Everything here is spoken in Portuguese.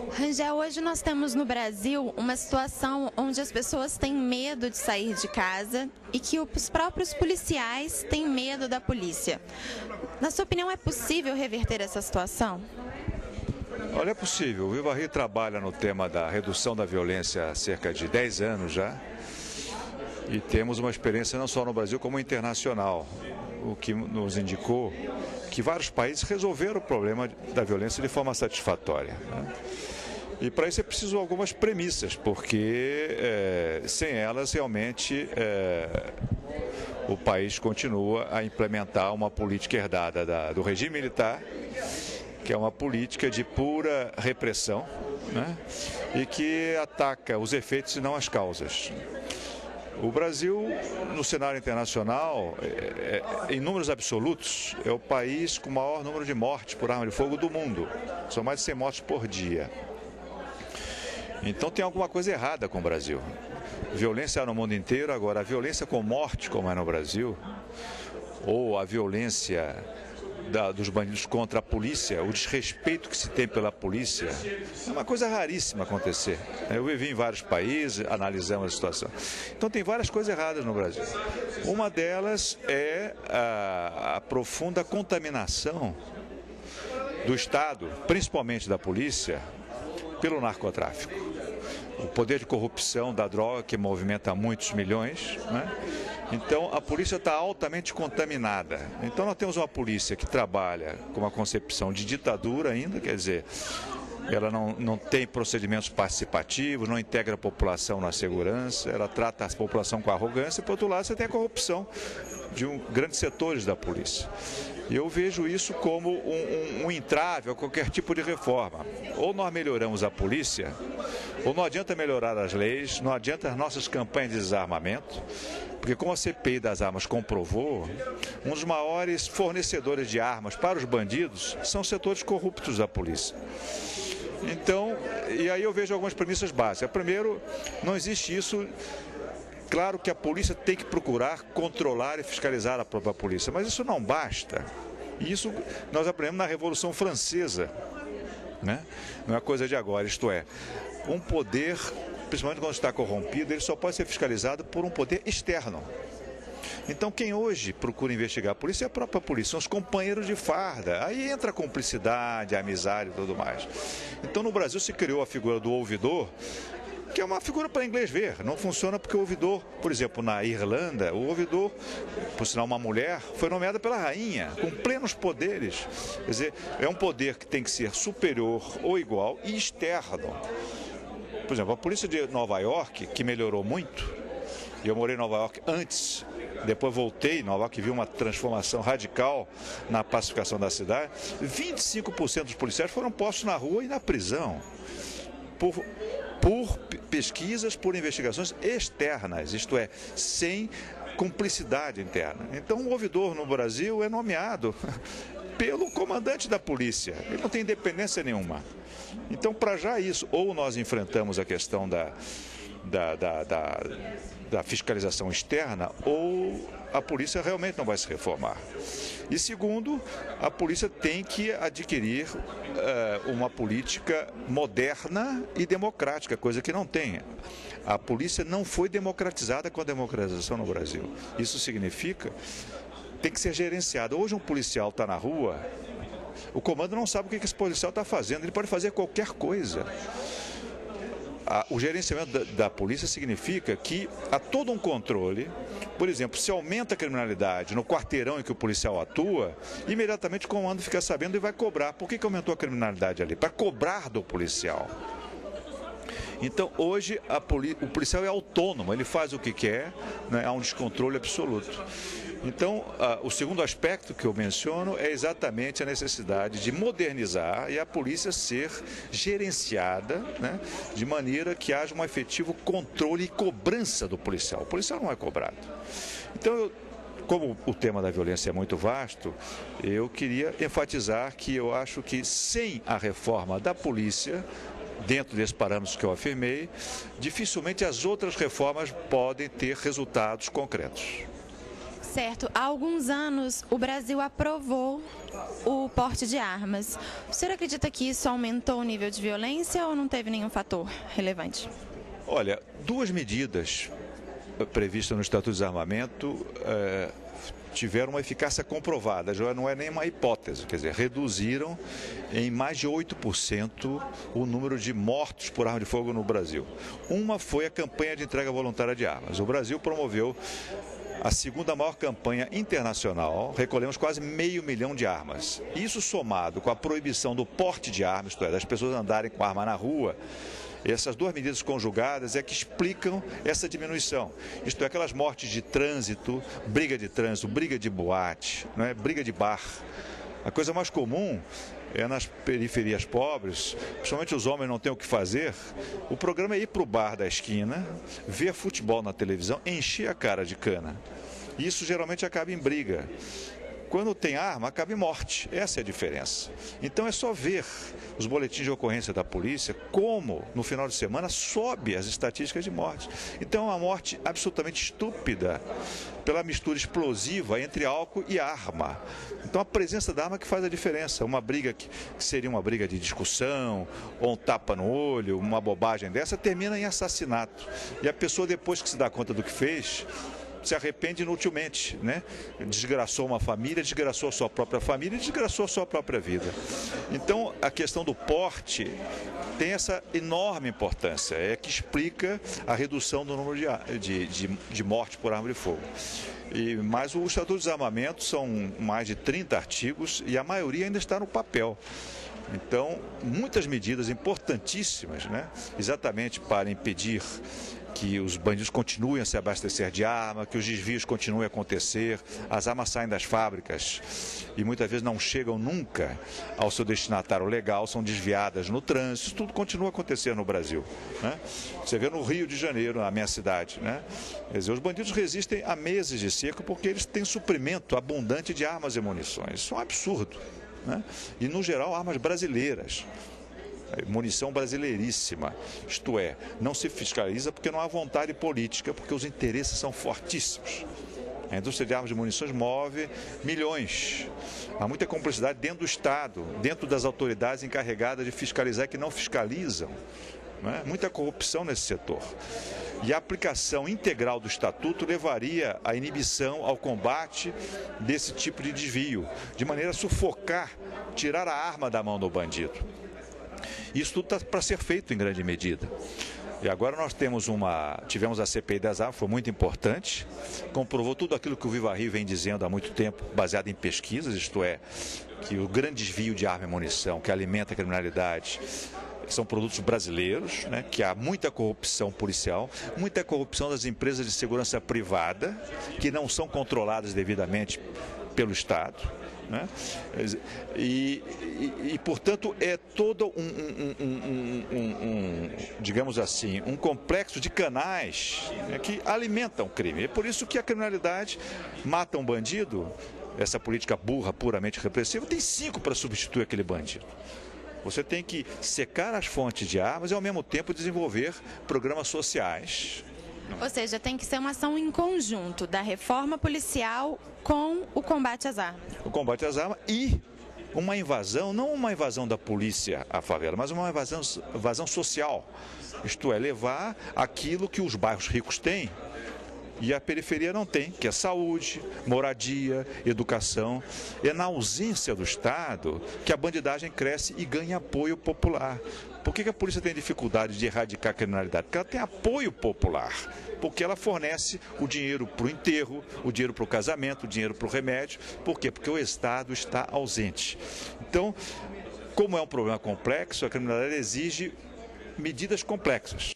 Rangel, hoje nós temos no Brasil uma situação onde as pessoas têm medo de sair de casa e que os próprios policiais têm medo da polícia. Na sua opinião, é possível reverter essa situação? Olha, é possível. O Viva Rio trabalha no tema da redução da violência há cerca de 10 anos já. E temos uma experiência não só no Brasil como internacional, o que nos indicou que vários países resolveram o problema da violência de forma satisfatória, né? E para isso é preciso algumas premissas, porque sem elas realmente o país continua a implementar uma política herdada do regime militar, que é uma política de pura repressão, né? E que ataca os efeitos e não as causas. O Brasil, no cenário internacional, em números absolutos, é o país com o maior número de mortes por arma de fogo do mundo. São mais de 100 mortes por dia. Então tem alguma coisa errada com o Brasil. Violência há no mundo inteiro, agora a violência com morte, como é no Brasil, ou a violência dos bandidos contra a polícia, o desrespeito que se tem pela polícia, é uma coisa raríssima acontecer. Eu vivi em vários países, analisamos a situação. Então tem várias coisas erradas no Brasil. Uma delas é a profunda contaminação do Estado, principalmente da polícia, pelo narcotráfico. O poder de corrupção da droga que movimenta muitos milhões, né? Então, a polícia está altamente contaminada. Então, nós temos uma polícia que trabalha com uma concepção de ditadura ainda, quer dizer, ela não tem procedimentos participativos, não integra a população na segurança, ela trata a população com arrogância, e, por outro lado, você tem a corrupção de grandes setores da polícia. E eu vejo isso como um entrave a qualquer tipo de reforma. Ou nós melhoramos a polícia, ou não adianta melhorar as leis, não adianta as nossas campanhas de desarmamento, porque como a CPI das armas comprovou, um dos maiores fornecedores de armas para os bandidos são setores corruptos da polícia. Então, e aí eu vejo algumas premissas básicas. Primeiro, não existe isso. Claro que a polícia tem que procurar controlar e fiscalizar a própria polícia, mas isso não basta. E isso nós aprendemos na Revolução Francesa, né? Não é coisa de agora, isto é, um poder, principalmente quando está corrompido, ele só pode ser fiscalizado por um poder externo. Então, quem hoje procura investigar a polícia é a própria polícia, são os companheiros de farda. Aí entra a cumplicidade, a amizade e tudo mais. Então, no Brasil se criou a figura do ouvidor, que é uma figura para inglês ver. Não funciona porque o ouvidor, por exemplo, na Irlanda, o ouvidor, por sinal uma mulher, foi nomeada pela rainha, com plenos poderes. Quer dizer, é um poder que tem que ser superior ou igual e externo. Por exemplo, a polícia de Nova York, que melhorou muito, e eu morei em Nova York antes, depois voltei em Nova York e vi uma transformação radical na pacificação da cidade, 25% dos policiais foram postos na rua e na prisão, por pesquisas, por investigações externas, isto é, sem cumplicidade interna. Então, o ouvidor no Brasil é nomeado pelo comandante da polícia, ele não tem independência nenhuma. Então, para já isso, ou nós enfrentamos a questão da fiscalização externa, ou a polícia realmente não vai se reformar. E segundo, a polícia tem que adquirir uma política moderna e democrática, coisa que não tem. A polícia não foi democratizada com a democratização no Brasil. Isso significa tem que ser gerenciado. Hoje um policial está na rua, o comando não sabe o que esse policial está fazendo, ele pode fazer qualquer coisa. O gerenciamento da polícia significa que há todo um controle. Por exemplo, se aumenta a criminalidade no quarteirão em que o policial atua, imediatamente o comando fica sabendo e vai cobrar. Por que aumentou a criminalidade ali? Para cobrar do policial. Então, hoje, o policial é autônomo, ele faz o que quer, né? Há um descontrole absoluto. Então, o segundo aspecto que eu menciono é exatamente a necessidade de modernizar e a polícia ser gerenciada, né, de maneira que haja um efetivo controle e cobrança do policial. O policial não é cobrado. Então, como o tema da violência é muito vasto, eu queria enfatizar que eu acho que sem a reforma da polícia, dentro desses parâmetros que eu afirmei, dificilmente as outras reformas podem ter resultados concretos. Certo. Há alguns anos, o Brasil aprovou o porte de armas. O senhor acredita que isso aumentou o nível de violência ou não teve nenhum fator relevante? Olha, duas medidas previstas no Estatuto de Desarmamento tiveram uma eficácia comprovada, já não é nem uma hipótese, quer dizer, reduziram em mais de 8% o número de mortos por arma de fogo no Brasil. Uma foi a campanha de entrega voluntária de armas. O Brasil promoveu a segunda maior campanha internacional, recolhemos quase 500 mil de armas. Isso somado com a proibição do porte de armas, isto é, das pessoas andarem com arma na rua, essas duas medidas conjugadas é que explicam essa diminuição. Isto é, aquelas mortes de trânsito, briga de boate, não é? Briga de bar. A coisa mais comum é nas periferias pobres, principalmente os homens não têm o que fazer, o programa é ir para o bar da esquina, ver futebol na televisão, encher a cara de cana. Isso geralmente acaba em briga. Quando tem arma, acaba em morte. Essa é a diferença. Então é só ver os boletins de ocorrência da polícia, como no final de semana sobe as estatísticas de morte. Então é uma morte absolutamente estúpida pela mistura explosiva entre álcool e arma. Então a presença da arma que faz a diferença. Uma briga que seria uma briga de discussão, ou um tapa no olho, uma bobagem dessa, termina em assassinato. E a pessoa, depois que se dá conta do que fez, se arrepende inutilmente, né? Desgraçou uma família, desgraçou a sua própria família e desgraçou a sua própria vida. Então, a questão do porte tem essa enorme importância, é que explica a redução do número de mortes por arma de fogo. Mas o Estatuto de Desarmamento são mais de 30 artigos e a maioria ainda está no papel. Então, muitas medidas importantíssimas, né? Exatamente para impedir que os bandidos continuem a se abastecer de arma, que os desvios continuem a acontecer, as armas saem das fábricas e muitas vezes não chegam nunca ao seu destinatário legal, são desviadas no trânsito, isso tudo continua a acontecer no Brasil, né? Você vê no Rio de Janeiro, na minha cidade, né? Quer dizer, os bandidos resistem a meses de cerco porque eles têm suprimento abundante de armas e munições. Isso é um absurdo, né? E, no geral, armas brasileiras. Munição brasileiríssima, isto é, não se fiscaliza porque não há vontade política, porque os interesses são fortíssimos. A indústria de armas e munições move milhões. Há muita complexidade dentro do Estado, dentro das autoridades encarregadas de fiscalizar que não fiscalizam, né? Muita corrupção nesse setor. E a aplicação integral do Estatuto levaria à inibição, ao combate desse tipo de desvio, de maneira a sufocar, tirar a arma da mão do bandido. Isso tudo está para ser feito em grande medida. E agora nós tivemos a CPI das armas, foi muito importante, comprovou tudo aquilo que o Viva Rio vem dizendo há muito tempo, baseado em pesquisas, isto é, que o grande desvio de arma e munição que alimenta a criminalidade são produtos brasileiros, né, que há muita corrupção policial, muita corrupção das empresas de segurança privada, que não são controladas devidamente pelo Estado, né? Portanto, é todo digamos assim, um complexo de canais, né, que alimentam o crime. É por isso que a criminalidade mata um bandido, essa política burra, puramente repressiva, tem 5 para substituir aquele bandido. Você tem que secar as fontes de armas e, ao mesmo tempo, desenvolver programas sociais. Ou seja, tem que ser uma ação em conjunto da reforma policial com o combate às armas. O combate às armas e uma invasão, não uma invasão da polícia à favela, mas uma invasão social. Isto é, levar aquilo que os bairros ricos têm e a periferia não tem, que é saúde, moradia, educação. É na ausência do Estado que a bandidagem cresce e ganha apoio popular. Por que a polícia tem dificuldade de erradicar a criminalidade? Porque ela tem apoio popular, porque ela fornece o dinheiro para o enterro, o dinheiro para o casamento, o dinheiro para o remédio. Por quê? Porque o Estado está ausente. Então, como é um problema complexo, a criminalidade exige medidas complexas.